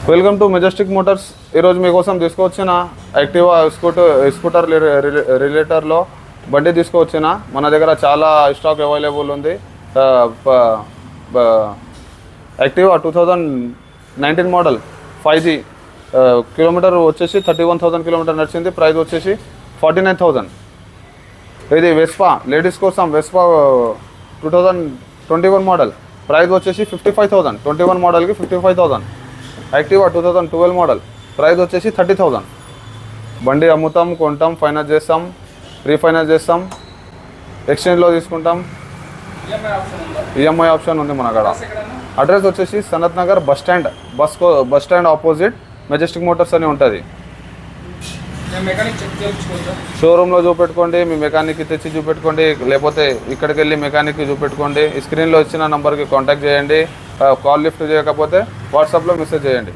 Welcome to Majestic Motors. ఈరోజు మీకోసం తీసుకువచ్చిన యాక్టివా స్కూటర్ రిలేటర్లో బండి తీసుకువచ్చిన. మన దగ్గర చాలా స్టాక్ అవైలబుల్ ఉంది. యాక్టివా 2019 మోడల్ 5G, కిలోమీటర్ వచ్చేసి 31,000 కిలోమీటర్ నడిచింది. ప్రైస్ వచ్చేసి 49,000. ఇది వెస్పా, లేడీస్ కోసం వెస్పా 2021 మోడల్, ప్రైస్ వచ్చేసి 55,000. 21 మోడల్కి 55,000. యాక్టివా 2012 మోడల్, ప్రైస్ వచ్చేసి 30,000. బండి అమ్ముతాం, కొంటాం, ఫైనాన్స్ చేస్తాం, రీఫైనాన్స్ చేస్తాం, ఎక్స్చేంజ్లో తీసుకుంటాం, ఈఎంఐ ఆప్షన్ ఉంది మన కాడ. అడ్రస్ వచ్చేసి Sanath Nagar bus stand opposite Majestic Motors అని ఉంటుంది. షోరూంలో చూపెట్టుకోండి, మీ మెకానిక్కి తెచ్చి చూపెట్టుకోండి, లేకపోతే ఇక్కడికి వెళ్ళి మెకానిక్కి చూపెట్టుకోండి. ఈ స్క్రీన్లో ఇచ్చిన నంబర్కి కాంటాక్ట్ చేయండి. కాల్ లిఫ్ట్ చేయకపోతే వాట్సాప్లో మెసేజ్ చేయండి.